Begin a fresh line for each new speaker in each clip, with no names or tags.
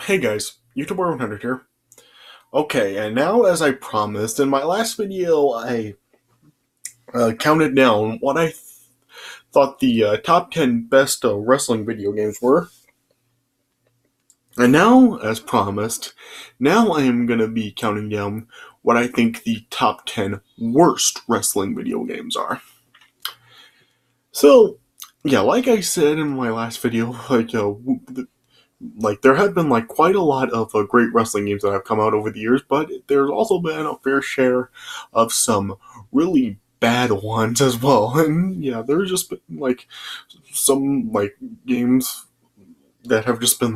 Hey guys, YouTuber 100 here. Okay, and now as I promised, in my last video I counted down what I thought the top 10 best wrestling video games were. And now, as promised, now I am going to be counting down what I think the top 10 worst wrestling video games are. So, yeah, like I said in my last video, there have been quite a lot of great wrestling games that have come out over the years, but there's also been a fair share of some really bad ones as well. And yeah, there's just been some games that have just been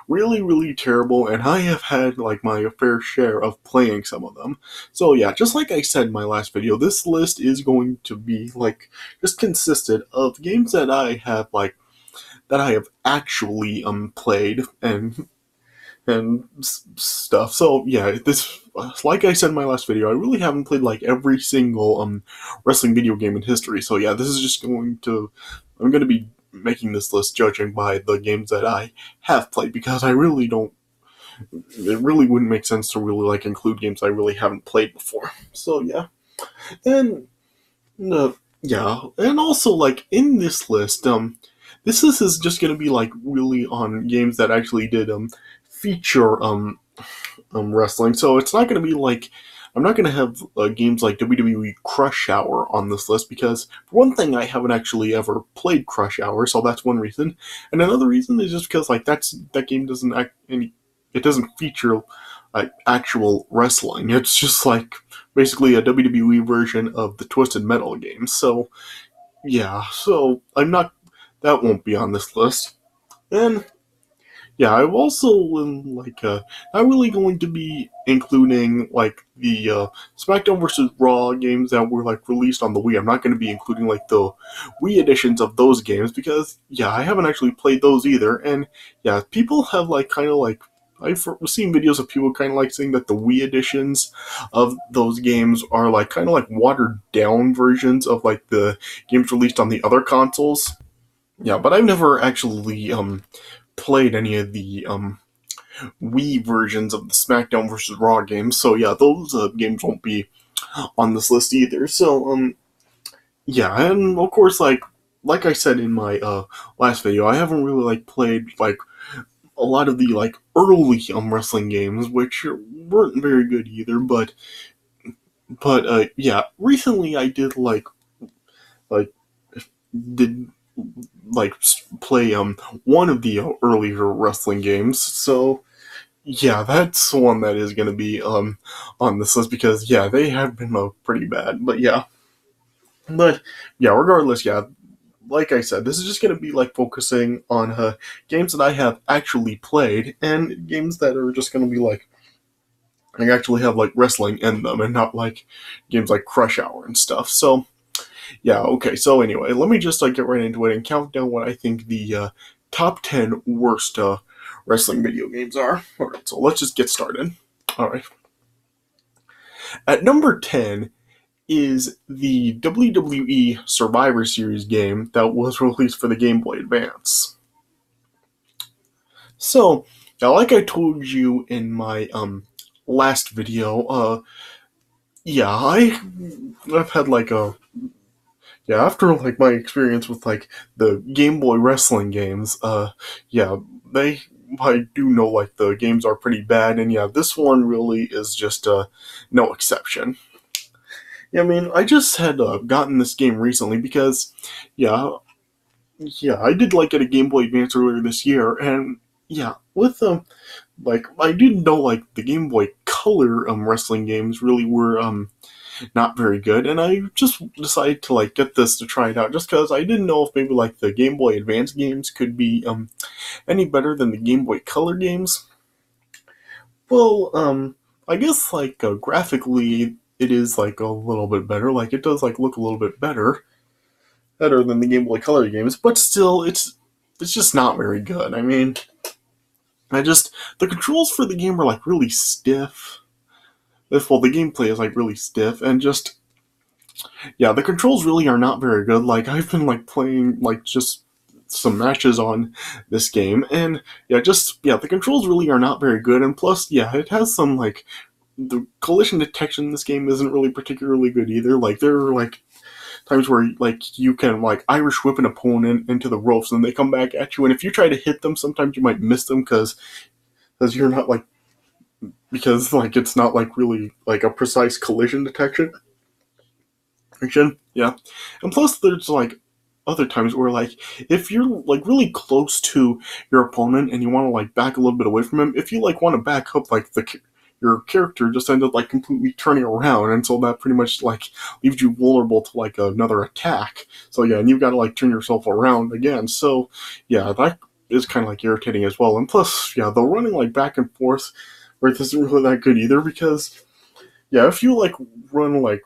really really terrible, and I have had my fair share of playing some of them. So yeah, just like I said in my last video, this list is going to be just consisted of games that I have actually played and stuff. So yeah, this like I said in my last video, I really haven't played every single wrestling video game in history. So yeah, this is just I'm going to be making this list judging by the games that I have played, because I really don't it really wouldn't make sense to really include games I really haven't played before. So yeah. And uh, yeah, and also in this list, this is just gonna be really on games that actually did feature wrestling. So it's not gonna be I'm not gonna have games like WWE Crush Hour on this list, because for one thing, I haven't actually ever played Crush Hour, so that's one reason. And another reason is just because that game doesn't it doesn't feature actual wrestling. It's just basically a WWE version of the Twisted Metal game. So yeah, so I'm not that won't be on this list. And yeah, I've also not really going to be including the SmackDown versus Raw games that were released on the Wii. I'm not going to be including the Wii editions of those games, because yeah, I haven't actually played those either. And yeah, people have I've seen videos of people kind of saying that the Wii editions of those games are kind of watered down versions of the games released on the other consoles. Yeah, but I've never actually played any of the Wii versions of the SmackDown versus Raw games, so yeah, those games won't be on this list either. So yeah, and of course like I said in my last video, I haven't really played a lot of the early wrestling games, which weren't very good either. But yeah, recently I did like did like play one of the earlier wrestling games. So yeah, that's one that is going to be on this list, because yeah, they have been pretty bad. But yeah, regardless, yeah, like I said, this is just going to be focusing on games that I have actually played, and games that are just going to be I actually have wrestling in them, and not games like Crush Hour and stuff. So yeah, okay. So anyway, let me just get right into it and count down what I think the top 10 worst wrestling video games are. All right, so let's just get started. All right. At number 10 is the WWE Survivor Series game that was released for the Game Boy Advance. So, now like I told you in my last video, yeah, I've had a yeah, after my experience with the Game Boy wrestling games, yeah, they I do know the games are pretty bad, and yeah, this one really is just no exception. Yeah, I mean, I just had gotten this game recently because yeah, yeah, I did get a Game Boy Advance earlier this year, and yeah, with I didn't know the Game Boy Color wrestling games really were not very good, and I just decided to get this to try it out, just because I didn't know if maybe the Game Boy Advance games could be any better than the Game Boy Color games. Well, I guess graphically it is a little bit better. It does look a little bit better than the Game Boy Color games, but still it's just not very good. I mean, the controls for the game are really stiff. Well, the gameplay is really stiff, and just yeah, the controls really are not very good. I've been playing just some matches on this game, and the controls really are not very good, and plus, it has some like the collision detection in this game isn't really particularly good either. Like there are like times where like you can like Irish whip an opponent into the ropes and they come back at you, and if you try to hit them, sometimes you might miss them because you're not like because like it's not like really like a precise collision detection. Yeah, and plus there's like other times where like if you're like really close to your opponent and you want to like back a little bit away from him, if you like want to back up, like the your character just ended up like completely turning around, and so that pretty much like leaves you vulnerable to like another attack. So yeah, and you've got to like turn yourself around again. So yeah, that is kind of like irritating as well. And plus, yeah, the running like back and forth where it isn't really that good either because yeah, if you like run like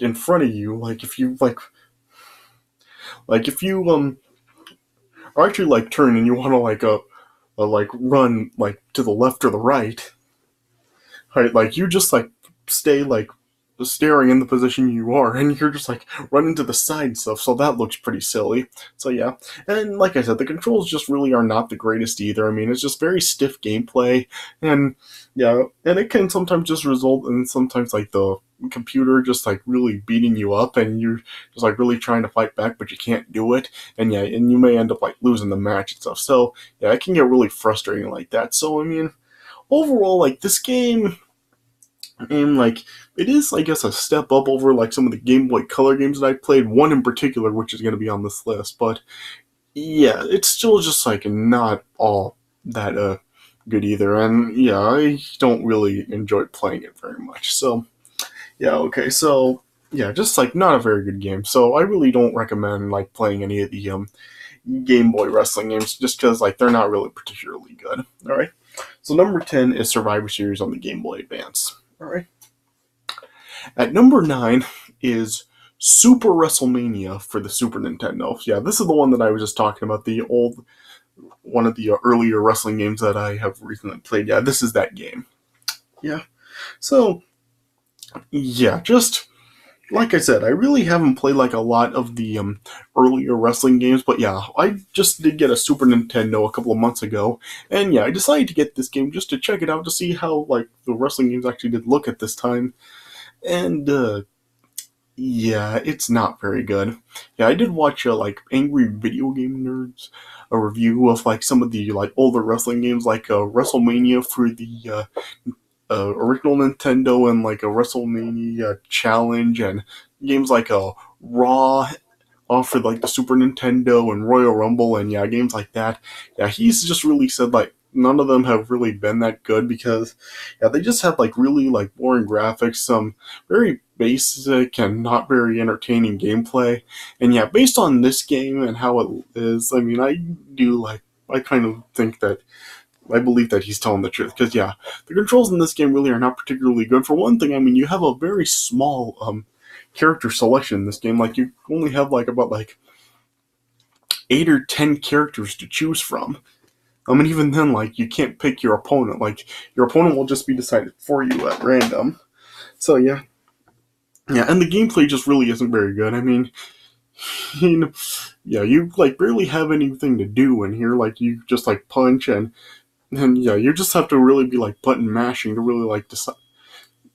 in front of you, like if you like if you or actually like turn and you want to like run like to the left or the right, right? Like you just like stay like staring in the position you are, and you're just like running to the side and stuff. So that looks pretty silly. So yeah, and like I said, the controls just really are not the greatest either. I mean, it's just very stiff gameplay, and yeah, and it can sometimes just result in sometimes like the computer just like really beating you up and you're just like really trying to fight back but you can't do it, and yeah, and you may end up like losing the match and stuff. So yeah, it can get really frustrating like that. So I mean, overall, like this game, and like it is, I guess, a step up over like some of the Game Boy Color games that I played. One in particular, which is going to be on this list, but yeah, it's still just like not all that good either. And yeah, I don't really enjoy playing it very much. So yeah, okay, so yeah, just like not a very good game. So I really don't recommend like playing any of the Game Boy wrestling games just because like they're not really particularly good. All right. So number 10 is Survivor Series on the Game Boy Advance. All right. At number 9 is Super WrestleMania for the Super Nintendo. Yeah, this is the one that I was just talking about, the old one of the earlier wrestling games that I have recently played. Yeah, this is that game. Yeah. So, yeah, just like I said, I really haven't played like a lot of the earlier wrestling games, but yeah, I just did get a Super Nintendo a couple of months ago, and yeah, I decided to get this game just to check it out to see how like the wrestling games actually did look at this time, and yeah, it's not very good. Yeah, I did watch like Angry Video Game Nerds a review of like some of the like older wrestling games, like WrestleMania for the original Nintendo, and like a WrestleMania Challenge, and games like a Raw for like the Super Nintendo and Royal Rumble, and yeah, games like that. Yeah, he's just really said like none of them have really been that good because yeah, they just have like really like boring graphics, some very basic and not very entertaining gameplay. And yeah, based on this game and how it is, I mean, I kind of think that I believe that he's telling the truth because yeah, the controls in this game really are not particularly good. For one thing, I mean, you have a very small character selection in this game. Like you only have like about like 8 or 10 characters to choose from. And even then, like you can't pick your opponent. Like your opponent will just be decided for you at random. So yeah, yeah, and the gameplay just really isn't very good. I mean, you know, yeah, you like barely have anything to do in here. Like you just like punch and yeah, you just have to really be like button mashing to really like decide,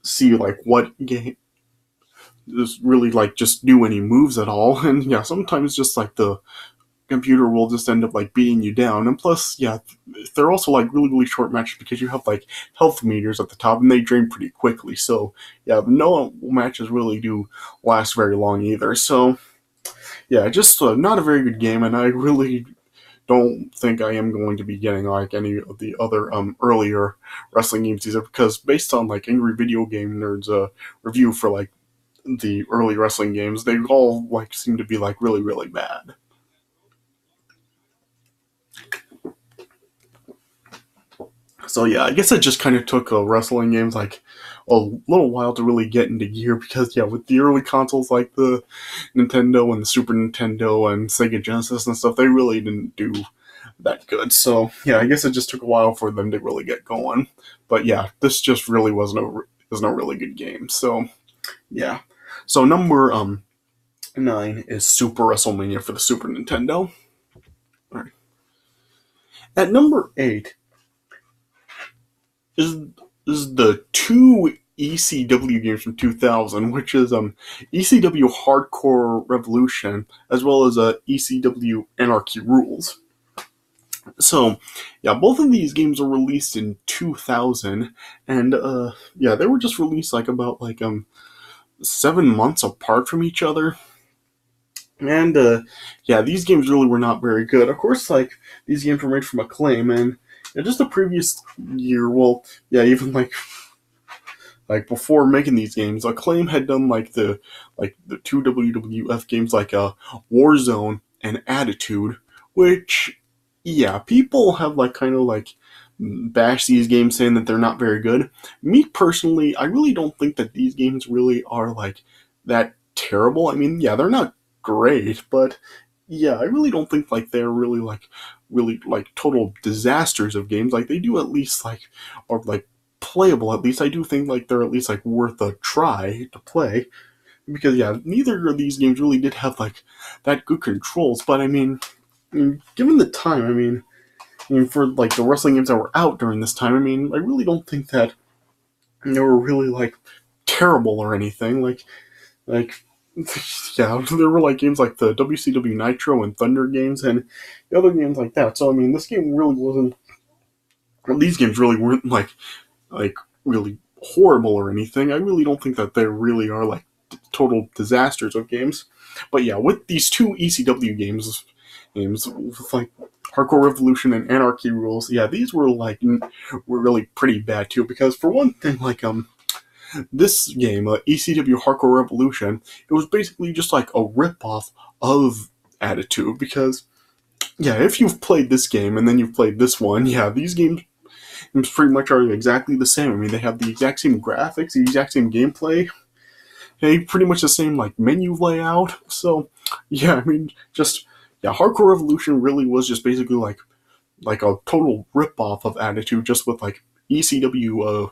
see like what game is really like just do any moves at all. And yeah, sometimes just like the computer will just end up like beating you down. And plus, yeah, they're also like really short matches because you have like health meters at the top and they drain pretty quickly. So yeah, no matches really do last very long either. So yeah, just not a very good game, and I really don't think I am going to be getting like any of the other earlier wrestling games either, because based on like Angry Video Game Nerds review for like the early wrestling games, they all like seem to be like really bad. So yeah, I guess it just kind of took wrestling games like a little while to really get into gear because yeah, with the early consoles like the Nintendo and the Super Nintendo and Sega Genesis and stuff, they really didn't do that good. So yeah, I guess it just took a while for them to really get going. But yeah, this just really was no really good game. So yeah, so number 9 is Super WrestleMania for the Super Nintendo. At number 8 is the two ECW games from 2000, which is ECW Hardcore Revolution as well as ECW Anarchy Rules. So, yeah, both of these games were released in 2000, and yeah, they were just released like about 7 months apart from each other. And yeah, these games really were not very good. Of course, like these games were made from Acclaim, and just the previous year, well, yeah, even like before making these games, Acclaim had done like the two WWF games like Warzone and Attitude, which yeah, people have like kind of like bashed these games saying that they're not very good. Me personally, I really don't think that these games really are like that terrible. I mean, yeah, they're not great, but yeah, I really don't think like they're really like total disasters of games. Like they do at least like are like playable. At least I do think like they're at least like worth a try to play. Because yeah, neither of these games really did have like that good controls. But I mean given the time, I mean for like the wrestling games that were out during this time, I mean I really don't think that they were really like terrible or anything. Like yeah, there were like games like the WCW Nitro and Thunder games and the other games like that. So I mean, this game really wasn't. Well, these games really weren't like really horrible or anything. I really don't think that they really are like total disasters of games. But yeah, with these two ECW games with like Hardcore Revolution and Anarchy Rules, yeah, these were like were really pretty bad too. Because for one thing, like this game, ECW Hardcore Revolution, it was basically just like a ripoff of Attitude. Because yeah, if you've played this game and then you've played this one, yeah, these games pretty much are exactly the same. I mean, they have the exact same graphics, the exact same gameplay, hey, pretty much the same like menu layout. So yeah, I mean, just yeah, Hardcore Revolution really was just basically like a total ripoff of Attitude, just with like ECW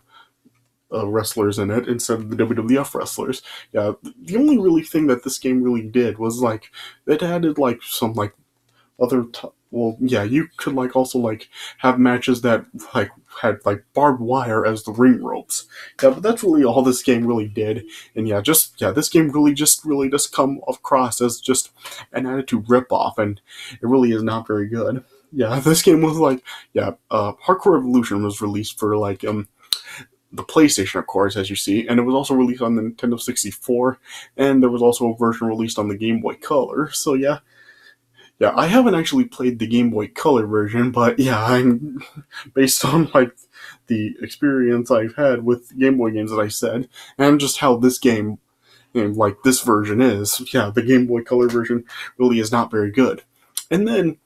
wrestlers in it instead of the WWF wrestlers. Yeah, the only really thing that this game really did was like it added like some like other well, yeah, you could like also like have matches that like had like barbed wire as the ring ropes. Yeah, but that's really all this game really did. And yeah, just yeah, this game really just come across as just an Attitude ripoff, and it really is not very good. Yeah, this game was like yeah, Hardcore Revolution was released for like the PlayStation, of course, as you see, and it was also released on the Nintendo 64, and there was also a version released on the Game Boy Color. So yeah, yeah, I haven't actually played the Game Boy Color version, but yeah, I'm based on like the experience I've had with Game Boy games that I said, and just how this game, like this version is. Yeah, the Game Boy Color version really is not very good. And then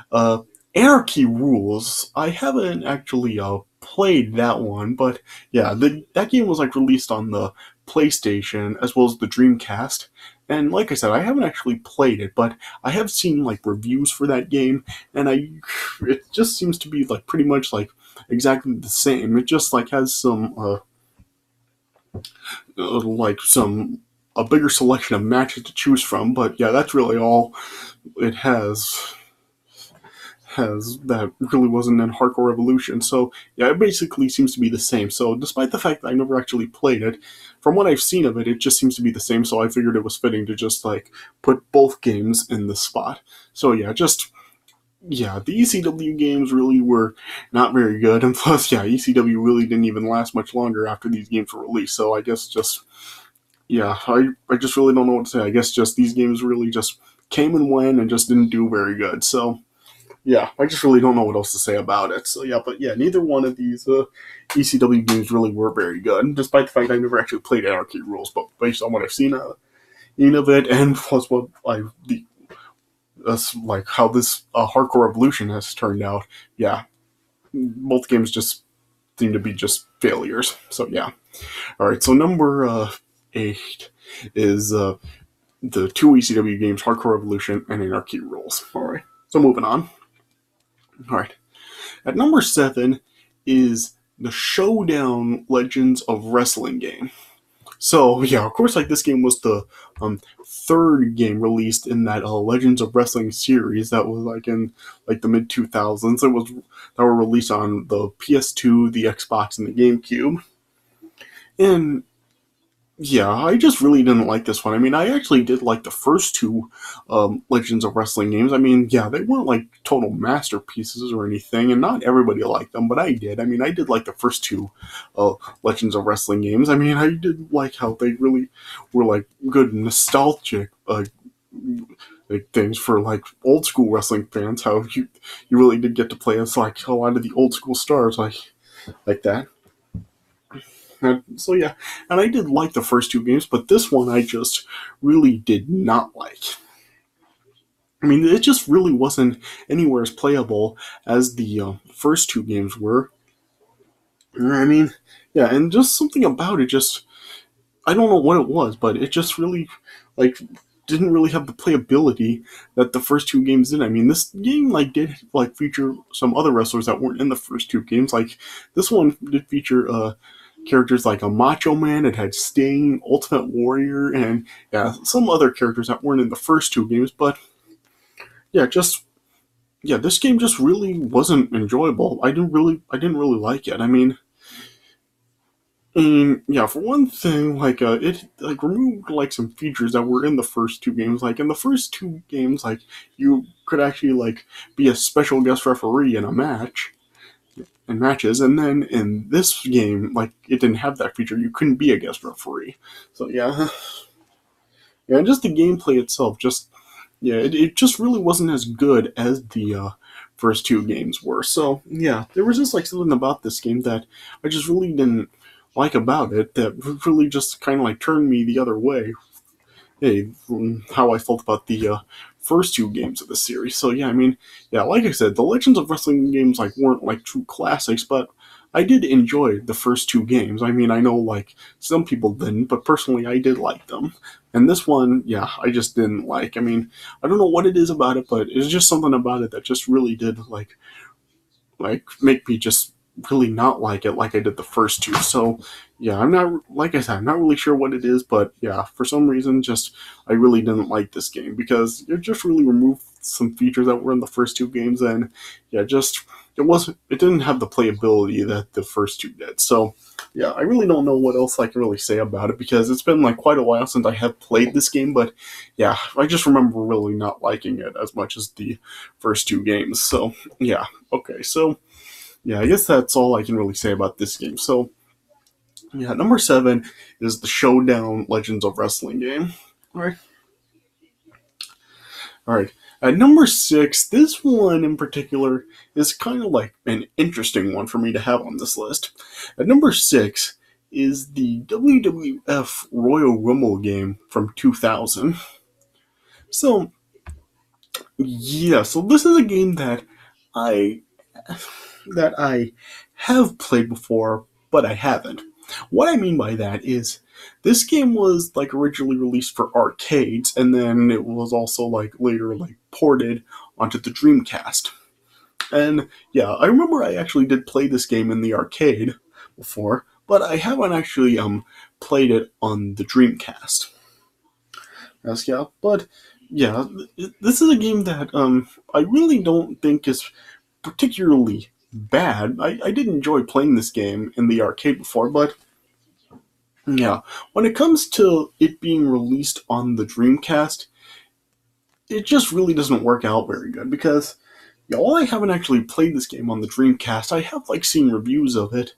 uh, Anarchy Rules. I haven't actually played that one, but yeah, that game was like released on the PlayStation as well as the Dreamcast. And like I said, I haven't actually played it, but I have seen like reviews for that game, and it just seems to be like pretty much like exactly the same. It just like has some like some a bigger selection of matches to choose from, but yeah, that's really all it has that really wasn't in Hardcore Revolution. So yeah, it basically seems to be the same. So despite the fact that I never actually played it, from what I've seen of it, it just seems to be the same. So I figured it was fitting to just like put both games in the spot. So yeah, just yeah, the ECW games really were not very good, and plus, yeah, ECW really didn't even last much longer after these games were released. So I guess just yeah, I just really don't know what to say. I guess just these games really just came and went and just didn't do very good. So yeah, I just really don't know what else to say about it. So yeah, but yeah, neither one of these ECW games really were very good, despite the fact I never actually played Anarchy Rules. But based on what I've seen of it, and plus what that's like how this Hardcore Revolution has turned out, yeah, both games just seem to be just failures. So yeah, all right. So number 8 is the two ECW games, Hardcore Revolution and Anarchy Rules. All right. So moving on. All right. At number 7 is the Showdown Legends of Wrestling game. So yeah, of course, like this game was the third game released in that Legends of Wrestling series that was like in like the mid 2000s. It was that were released on the PS2, the Xbox, and the GameCube. And yeah, I just really didn't like this one. I mean, I actually did like the first two Legends of Wrestling games. I mean, yeah, they weren't like total masterpieces or anything, and not everybody liked them, but I did. I mean, I did like the first two uh, Legends of Wrestling games. I mean, I did like how they really were like good nostalgic like things for like old school wrestling fans. How you really did get to play as like a lot of the old school stars like that. So yeah, and I did like the first two games, but this one I just really did not like. I mean, it just really wasn't anywhere as playable as the first two games were. I mean, yeah, and just something about it just I don't know what it was, but it just really like didn't really have the playability that the first two games did. I mean, this game like did like feature some other wrestlers that weren't in the first two games. Like this one did feature characters like a Macho Man. It had Sting, Ultimate Warrior, and yeah, some other characters that weren't in the first two games. But yeah, just yeah, this game just really wasn't enjoyable. I didn't really like it. I mean, yeah, for one thing, like it like removed like some features that were in the first two games. Like in the first two games, like you could actually like be a special guest referee in a match in matches, and then in this game, like it didn't have that feature. You couldn't be a guest referee. So yeah, yeah, and just the gameplay itself, just yeah, it just really wasn't as good as the first two games were. So yeah, there was just like something about this game that I just really didn't like about it that really just kind of like turned me the other way. Hey, how I felt about the first two games of the series. So yeah, I mean, yeah, like I said, the Legends of Wrestling games like weren't like true classics, but I did enjoy the first two games. I mean, I know like some people didn't, but personally, I did like them. And this one, yeah, I just didn't like. I mean, I don't know what it is about it, but it's just something about it that just really did like make me just really not like it like I did the first two. So yeah, I'm not like I said, I'm not really sure what it is, but yeah, for some reason, just I really didn't like this game because it just really removed some features that were in the first two games, and yeah, just it didn't have the playability that the first two did. So yeah, I really don't know what else I can really say about it because it's been like quite a while since I have played this game, but yeah, I just remember really not liking it as much as the first two games. So yeah, okay, so yeah, I guess that's all I can really say about this game. So, yeah, number 7 is the Showdown Legends of Wrestling game. All right, all right. At number 6, this one in particular is kind of like an interesting one for me to have on this list. At number 6 is the WWF Royal Rumble game from 2000. So, yeah, so this is a game I that I have played before, but I haven't. What I mean by that is this game was like originally released for arcades and then it was also like later like ported onto the Dreamcast. And yeah, I remember I actually did play this game in the arcade before, but I haven't actually played it on the Dreamcast. Yes, yeah, but yeah, this is a game that I really don't think is particularly bad. I did enjoy playing this game in the arcade before, but yeah, when it comes to it being released on the Dreamcast, it just really doesn't work out very good because yeah, while I haven't actually played this game on the Dreamcast, I have like seen reviews of it,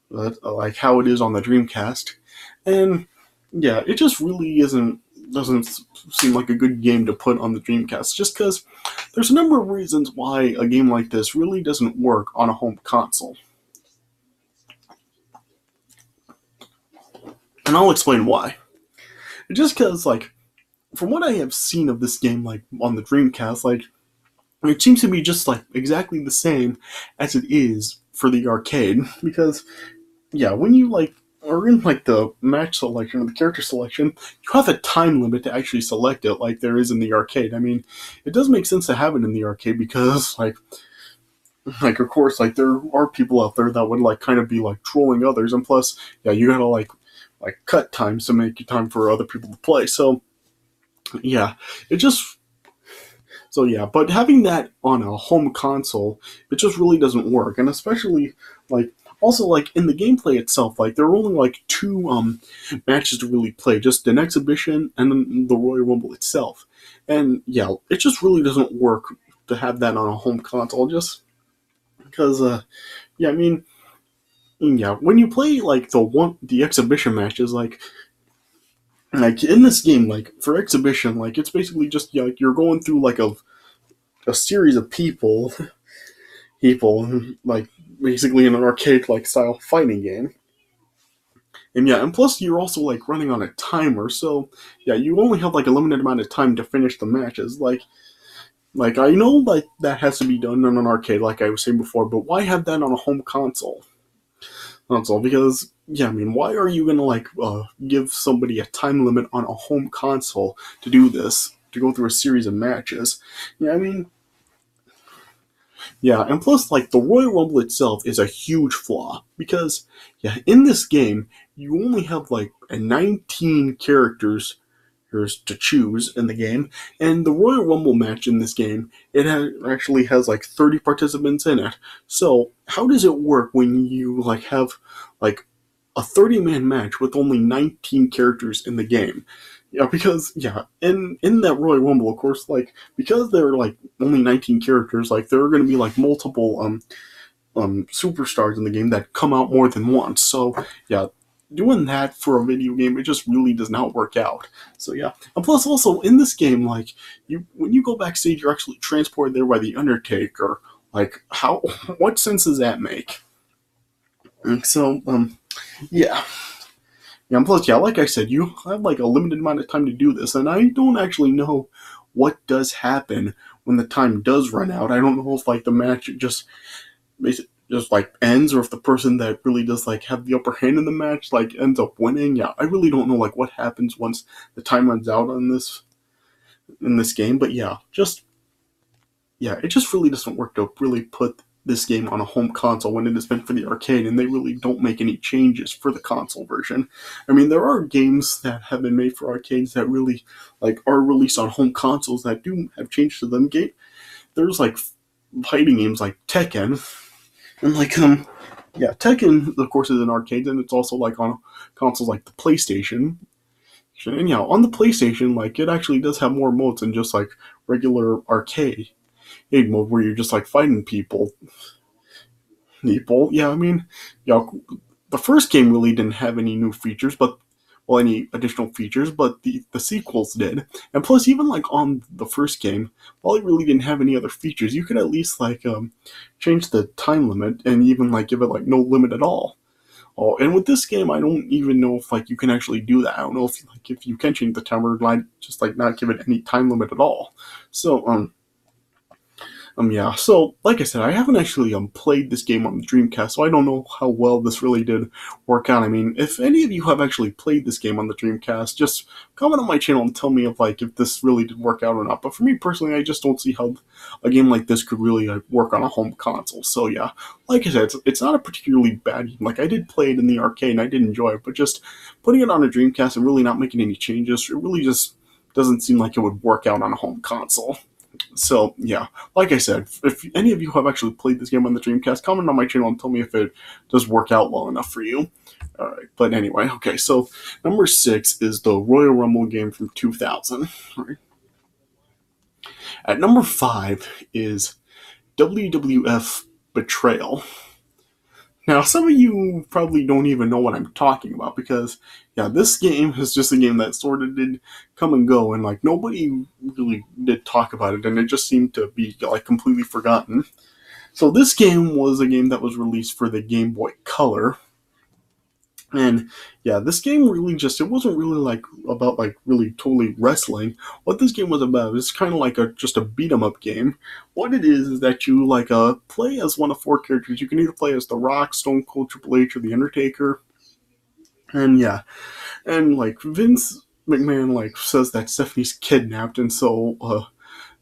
like how it is on the Dreamcast, and yeah, it just really doesn't seem like a good game to put on the Dreamcast just because there's a number of reasons why a game like this really doesn't work on a home console. And I'll explain why. Just because, like, from what I have seen of this game, like, on the Dreamcast, like, it seems to be just, like, exactly the same as it is for the arcade. Because, yeah, when you, like, are in, like, the match selection or the character selection, you have a time limit to actually select it, like there is in the arcade. I mean, it does make sense to have it in the arcade because, like of course, like there are people out there that would like kind of be like trolling others, and plus, yeah, you gotta like like cut times to make time for other people to play. So yeah, it just so yeah, but having that on a home console, it just really doesn't work, and especially like also like in the gameplay itself, like there are only like two matches to really play, just an exhibition and then the Royal Rumble itself, and yeah, it just really doesn't work to have that on a home console, just because yeah, I mean yeah, when you play like the exhibition matches, like in this game, like for exhibition, like it's basically just like you're going through like a series of people like basically in an arcade like style fighting game. And yeah, and plus you're also like running on a timer, so yeah, you only have like a limited amount of time to finish the matches. Like I know like that has to be done on an arcade, like I was saying before, but why have that on a home console? That's all because yeah, I mean, why are you gonna like give somebody a time limit on a home console to do this? To go through a series of matches? Yeah, I mean, yeah, and plus, like, the Royal Rumble itself is a huge flaw because, yeah, in this game, you only have like a 19 characters to choose in the game, and the Royal Rumble match in this game, actually has like 30 participants in it. So, how does it work when you like have like a 30-man match with only 19 characters in the game? Yeah, because yeah, in that Royal Rumble, of course, like because there are like only 19 characters, like there are going to be like multiple superstars in the game that come out more than once. So yeah, doing that for a video game, it just really does not work out. So yeah, and plus also in this game, like you when you go backstage, you're actually transported there by the Undertaker. Like how what sense does that make? And so yeah. Yeah, and plus, yeah, like I said, you have like a limited amount of time to do this, and I don't actually know what does happen when the time does run out. I don't know if like the match just like ends, or if the person that really does like have the upper hand in the match like ends up winning. Yeah, I really don't know like what happens once the time runs out on this in this game. But yeah, it just really doesn't work to really put this game on a home console when it is meant for the arcade, and they really don't make any changes for the console version. I mean, there are games that have been made for arcades that really like are released on home consoles that do have changes to them. There's like fighting games like Tekken, and like yeah, Tekken of course is an arcade, and it's also like on consoles like the PlayStation. And yeah, on the PlayStation, like it actually does have more modes than just like regular arcade mode where you're just like fighting people. Yeah, I mean, yeah, the first game really didn't have any new features, but well, any additional features, but the sequels did. And plus, even like on the first game, while it really didn't have any other features, you could at least like change the time limit and even like give it like no limit at all. Oh, and with this game, I don't even know if like you can actually do that. I don't know if you can change the timer, like just like not give it any time limit at all. So yeah. So, like I said, I haven't actually played this game on the Dreamcast, so I don't know how well this really did work out. I mean, if any of you have actually played this game on the Dreamcast, just comment on my channel and tell me if this really did work out or not. But for me personally, I just don't see how a game like this could really work on a home console. So yeah, like I said, it's not a particularly bad game. Like I did play it in the arcade and I did enjoy it, but just putting it on a Dreamcast and really not making any changes, it really just doesn't seem like it would work out on a home console. So yeah, like I said, if any of you have actually played this game on the Dreamcast, comment on my channel and tell me if it does work out well enough for you. Alright, but anyway, okay, so number 6 is the Royal Rumble game from 2000. Right. At number 5 is WWF Betrayal. Now, some of you probably don't even know what I'm talking about because, yeah, this game is just a game that sort of did come and go, and like nobody really did talk about it, and it just seemed to be like completely forgotten. So this game was a game that was released for the Game Boy Color, and yeah, this game really it wasn't really like about like really totally wrestling. What this game was about is kind of like just a beat 'em up game. What it is that you like play as one of 4 characters. You can either play as The Rock, Stone Cold, Triple H, or The Undertaker. And yeah, and like Vince McMahon like says that Stephanie's kidnapped, and so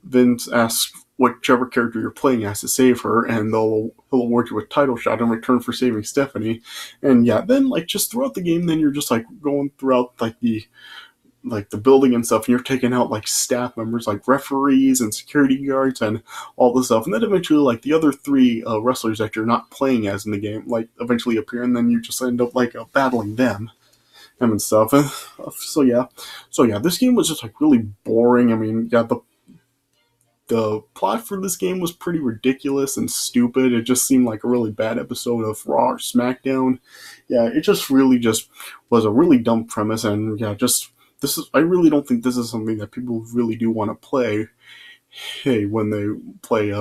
Vince asks whichever character you're playing as to save her, and he'll award you a title shot in return for saving Stephanie. And yeah, then like just throughout the game, then you're just like going throughout like the building and stuff, and you're taking out like staff members, like referees and security guards and all this stuff. And then eventually, like the other three wrestlers that you're not playing as in the game, like eventually appear, and then you just end up like battling them and stuff. And so yeah, this game was just like really boring. I mean, yeah, the plot for this game was pretty ridiculous and stupid. It just seemed like a really bad episode of Raw or SmackDown. Yeah, it just really just was a really dumb premise, and yeah, just this is I really don't think this is something that people really do want to play. Hey, when they play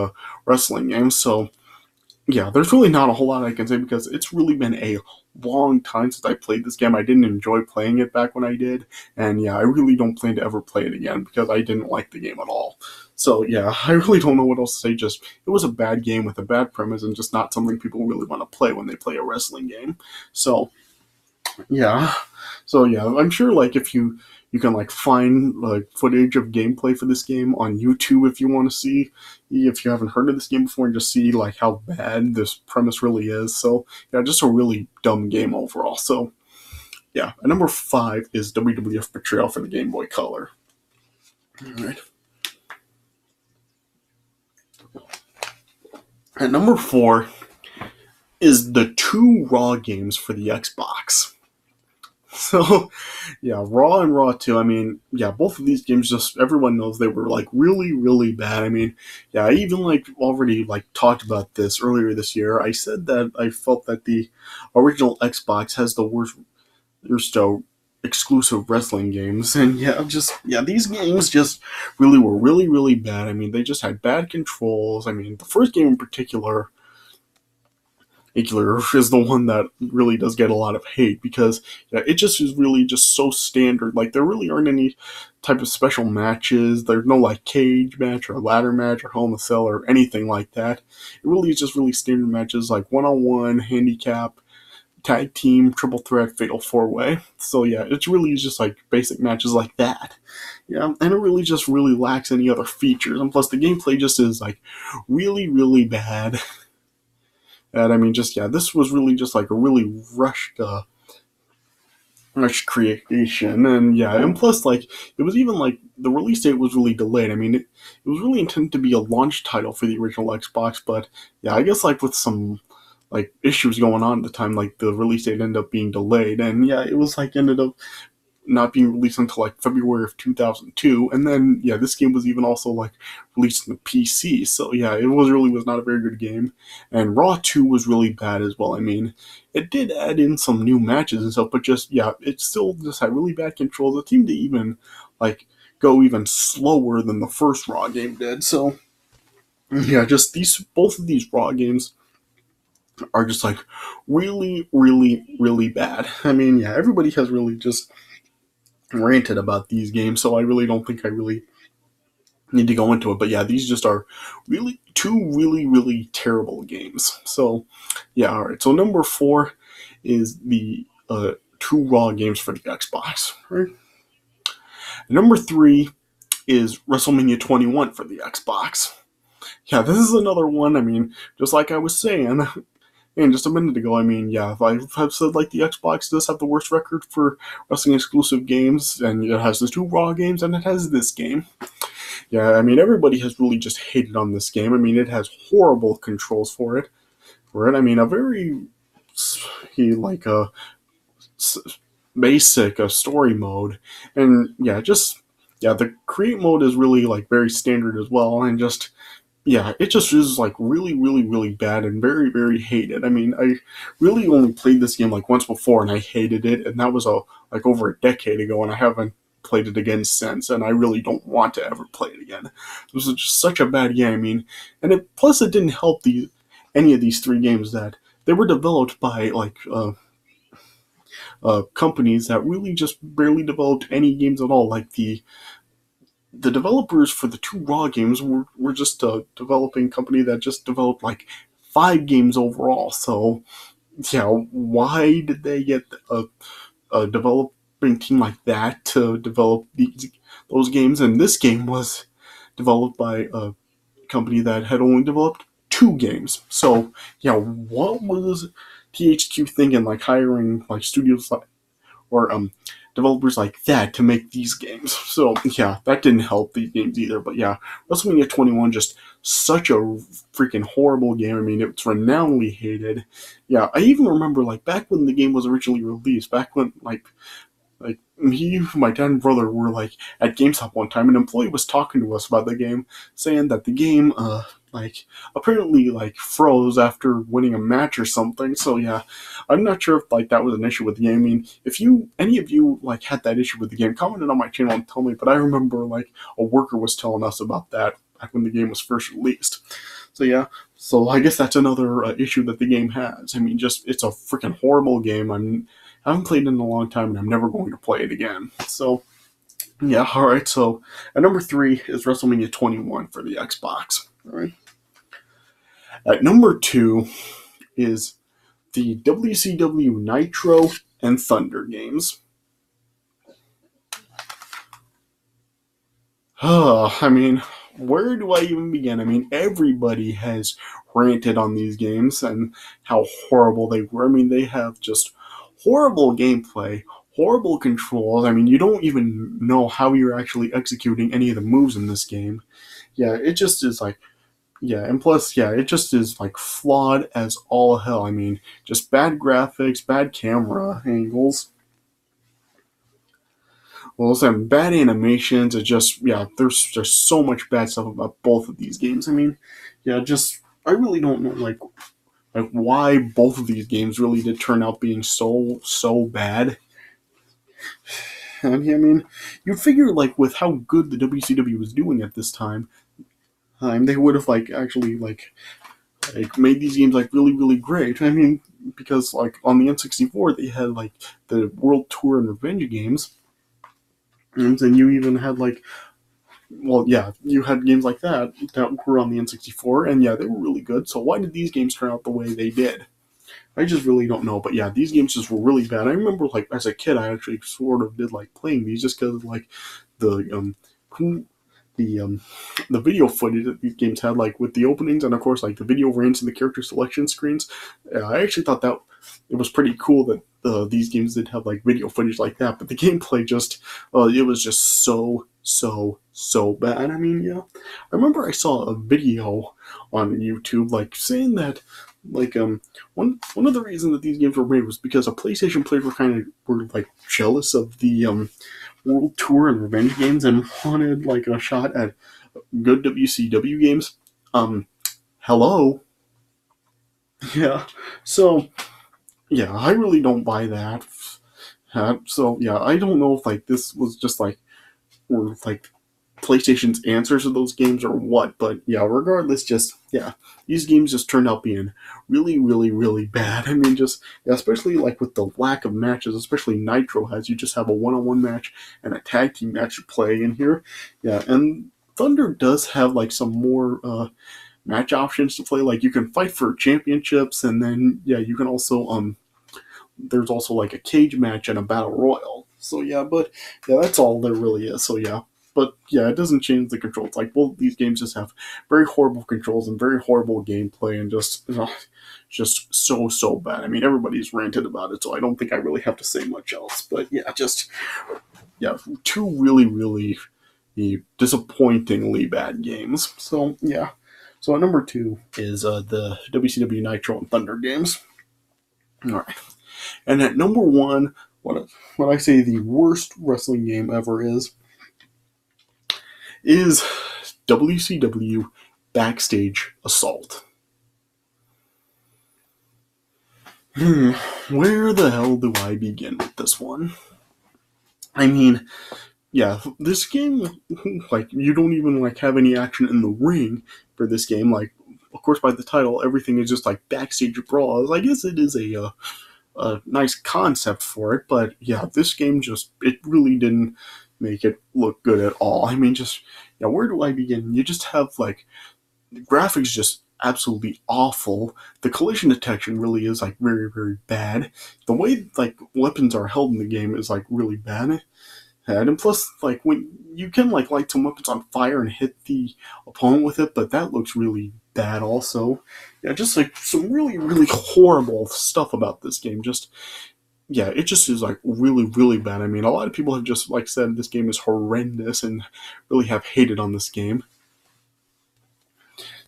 wrestling games, so yeah, there's really not a whole lot I can say because it's really been a long time since I played this game. I didn't enjoy playing it back when I did, and yeah, I really don't plan to ever play it again because I didn't like the game at all. So yeah, I really don't know what else to say. Just it was a bad game with a bad premise and just not something people really want to play when they play a wrestling game. So yeah, I'm sure like if you can like find like footage of gameplay for this game on YouTube if you want to see, if you haven't heard of this game before, and just see like how bad this premise really is. So yeah, just a really dumb game overall. So yeah, at number 5 is WWF Betrayal for the Game Boy Color. All right. At number 4 is the 2 Raw games for the Xbox. So, yeah, Raw and Raw 2, I mean, yeah, both of these games just, everyone knows they were, like, really, really bad. I mean, yeah, I even, like, already, like, talked about this earlier this year. I said that I felt that the original Xbox has the worst exclusive wrestling games. And, yeah, these games just really were really, really bad. I mean, they just had bad controls. I mean, the first game in particular is the one that really does get a lot of hate because yeah, it just is really just so standard. Like there really aren't any type of special matches. There's no like cage match or ladder match or Hell in a Cell or anything like that. It really is just really standard matches like one-on-one, handicap, tag team, triple threat, fatal four-way. So yeah, it's really just like basic matches like that. Yeah, and it really just really lacks any other features. And plus the gameplay just is like really, really bad. And I mean, just yeah, this was really just like a really rushed creation, and yeah, and plus like it was even like the release date was really delayed. I mean, it was really intended to be a launch title for the original Xbox, but yeah, I guess like with some like issues going on at the time, like the release date ended up being delayed, and yeah, it was like ended up not being released until like February of 2002, and then yeah, this game was even also like released on the PC. So yeah, it was not a very good game, and Raw 2 was really bad as well. I mean, it did add in some new matches and stuff, but just yeah, it still just had really bad controls. It seemed to even like go even slower than the first Raw game did. So yeah, just both of these Raw games are just like really, really, really bad. I mean, yeah, everybody has really just ranted about these games, so I really don't think I really need to go into it. But yeah, these just are really 2 really, really terrible games. So yeah, all right. So number 4 is the 2 Raw games for the Xbox. Right? And number 3 is WrestleMania 21 for the Xbox. Yeah, this is another one. I mean, just like I was saying, and just a minute ago, I mean, yeah, I've said like the Xbox does have the worst record for wrestling exclusive games, and it has the 2 Raw games, and it has this game. Yeah, I mean, everybody has really just hated on this game. I mean, it has horrible controls for it. I mean, a very like a basic story mode, and yeah, the create mode is really like very standard as well, and just yeah, it just is like really, really, really bad and very, very hated. I mean, I really only played this game like once before and I hated it, and that was like over a decade ago, and I haven't played it again since, and I really don't want to ever play it again. This was just such a bad game. I mean, and plus it didn't help any of these 3 games that they were developed by like companies that really just barely developed any games at all. Like the developers for the 2 Raw games were just a developing company that just developed like 5 games overall. So, yeah, why did they get a developing team like that to develop those games? And this game was developed by company that had only developed 2 games. So yeah, what was THQ thinking, like hiring like studios like or developers like that to make these games? So yeah, that didn't help these games either. But yeah, WrestleMania 21, just such a freaking horrible game. I mean, it's renownedly hated. Yeah, I even remember like back when the game was originally released, back when like me, my dad and brother were like at GameStop one time. An employee was talking to us about the game, saying that the game like apparently like froze after winning a match or something. So yeah, I'm not sure if like that was an issue with the game. I mean, if you any of you like had that issue with the game, comment it on my channel and tell me. But I remember like a worker was telling us about that back when the game was first released. So yeah, so I guess that's another issue that the game has. I mean, just it's a freaking horrible game. I haven't played it in a long time, and I'm never going to play it again. So, yeah, all right. So, at number 3 is WrestleMania 21 for the Xbox. All right. At number 2 is the WCW Nitro and Thunder games. I mean, where do I even begin? I mean, everybody has ranted on these games and how horrible they were. I mean, they have just horrible gameplay, horrible controls. I mean, you don't even know how you're actually executing any of the moves in this game. Yeah, it just is like, yeah, and plus, yeah, it just is like flawed as all hell. I mean, just bad graphics, bad camera angles. Well, some bad animations. It just, yeah, there's just so much bad stuff about both of these games. I mean, yeah, just I really don't know like why both of these games really did turn out being so bad. I mean, you'd figure like with how good the WCW was doing at this time, they would have like actually like made these games like really great. I mean, because like on the N64 they had like the World Tour and Revenge games, and then you even had like, well, yeah, you had games like that were on the N64, and yeah, they were really good. So why did these games turn out the way they did? I just really don't know. But yeah, these games just were really bad. I remember like as a kid, I actually sort of did like playing these just because like the the the video footage that these games had, like with the openings and of course like the video rants and the character selection screens. I actually thought that it was pretty cool that these games did have like video footage like that. But the gameplay just it was just so bad. I mean, yeah, I remember I saw a video on YouTube like saying that like one of the reasons that these games were made was because a PlayStation players were like jealous of the World Tour and Revenge games and wanted like a shot at good WCW games. Hello. Yeah. So yeah, I really don't buy that. So yeah, I don't know if like this was just like or like PlayStation's answers to those games or what, but yeah, regardless, just yeah, these games just turned out being really bad. I mean, just yeah, especially like with the lack of matches, especially Nitro has. You just have a one-on-one match and a tag team match to play in here. Yeah, and Thunder does have like some more match options to play. Like you can fight for championships, and then yeah, you can also there's also like a cage match and a battle royal. So yeah, but yeah, that's all there really is. So yeah, but yeah, it doesn't change the controls. Like both these games just have very horrible controls and very horrible gameplay, and just so bad. I mean, everybody's ranted about it, so I don't think I really have to say much else. But yeah, just yeah, two really disappointingly bad games. So yeah. So at number 2 is the WCW Nitro and Thunder games. All right. And at number 1, what I say the worst wrestling game ever is WCW Backstage Assault. Where the hell do I begin with this one? I mean, yeah, this game, like, you don't even, like, have any action in the ring for this game. Like, of course, by the title, everything is just, like, backstage brawls. I guess it is a nice concept for it, but yeah, this game it really didn't make it look good at all. I mean, just, yeah, where do I begin? You just have, like, the graphics just absolutely awful. The collision detection really is, like, very bad. The way, like, weapons are held in the game is, like, really bad. head. And plus, like, when you can like light some weapons on fire and hit the opponent with it, but that looks really bad also. Yeah, just like some really, really horrible stuff about this game. Just yeah, it just is like really, really bad. I mean, a lot of people have just like said this game is horrendous and really have hated on this game.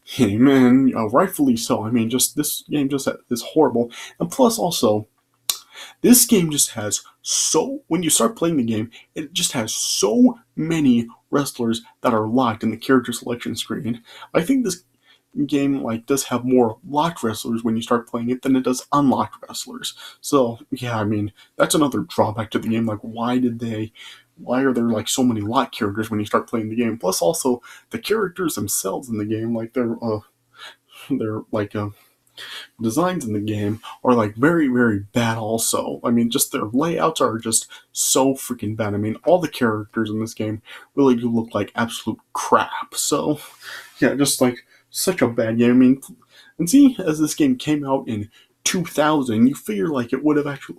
Hey man, rightfully so. I mean, just this game just is horrible, and plus also this game just has so when you start playing the game, it just has so many wrestlers that are locked in the character selection screen. I think this game like does have more locked wrestlers when you start playing it than it does unlocked wrestlers. So yeah, I mean that's another drawback to the game. Like why are there like so many locked characters when you start playing the game? Plus also the characters themselves in the game, like they're like designs in the game are like very, very bad also. I mean, just their layouts are just so freaking bad. I mean, all the characters in this game really do look like absolute crap. So yeah, just like such a bad game. I mean, and see, as this game came out in 2000, you figure like it would have actually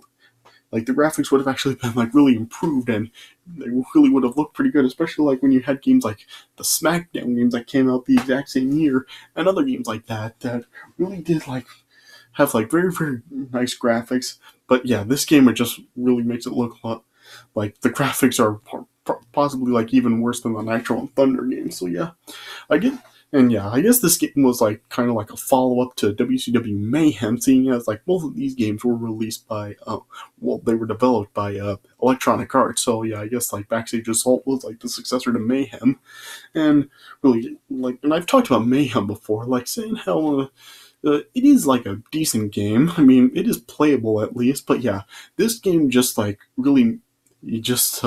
like the graphics would have actually been like really improved and they really would have looked pretty good, especially like when you had games like the SmackDown games that came out the exact same year and other games like that that really did like have like very, very nice graphics. But yeah, this game it just really makes it look a lot like the graphics are possibly like even worse than the Nitro and Thunder games. So yeah, I get and yeah, I guess this game was like kind of like a follow up to WCW Mayhem, seeing as like both of these games were released by, well, they were developed by Electronic Arts. So yeah, I guess like Backstage Assault was like the successor to Mayhem, and really like, and I've talked about Mayhem before, like saying how. It is like a decent game. I mean, it is playable at least, but yeah, this game just like really, it just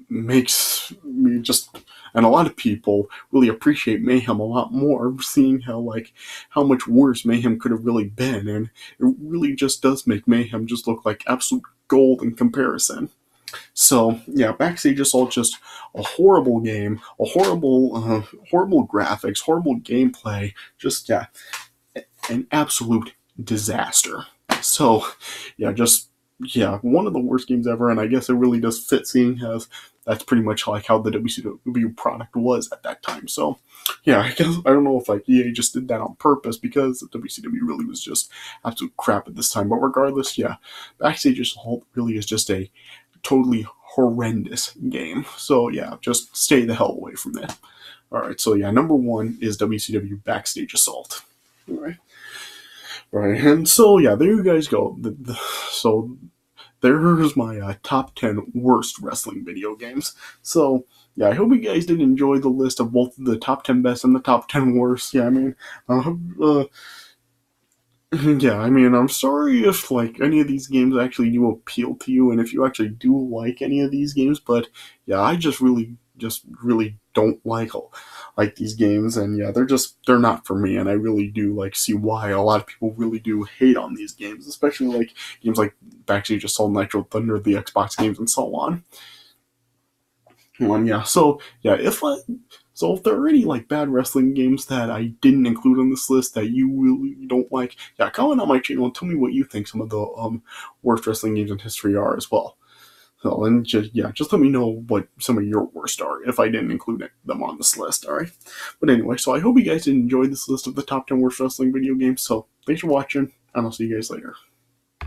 makes me just and a lot of people really appreciate Mayhem a lot more, seeing how like how much worse Mayhem could have really been, and it really just does make Mayhem just look like absolute gold in comparison. So yeah, Backstage Assault just a horrible game, a horrible graphics, horrible gameplay, just yeah, an absolute disaster. So yeah, just yeah, one of the worst games ever, and I guess it really does fit, seeing as that's pretty much like how the WCW product was at that time. So yeah, I guess I don't know if like EA just did that on purpose because the WCW really was just absolute crap at this time. But regardless, yeah, Backstage Assault really is just a totally horrendous game. So yeah, just stay the hell away from it. All right, so yeah, number one is WCW Backstage Assault. All right. Right, and so yeah, there you guys go. So there's my top 10 worst wrestling video games. So yeah, I hope you guys did enjoy the list of both the top 10 best and the top 10 worst. Yeah, I mean, yeah, I mean, I'm sorry if like any of these games actually do appeal to you, and if you actually do like any of these games. But yeah, I just really don't like these games, and yeah, they're not for me, and I really do like see why a lot of people really do hate on these games, especially like games like Backstage Assault, Nitro Thunder, the Xbox games, and so on. Yeah, so yeah, if there are any like bad wrestling games that I didn't include on this list that you really don't like, yeah, comment on my channel and tell me what you think some of the worst wrestling games in history are as well. So and just let me know what some of your worst are if I didn't include them on this list. All right, but anyway, so I hope you guys enjoyed this list of the top 10 worst wrestling video games. So thanks for watching, and I'll see you guys later.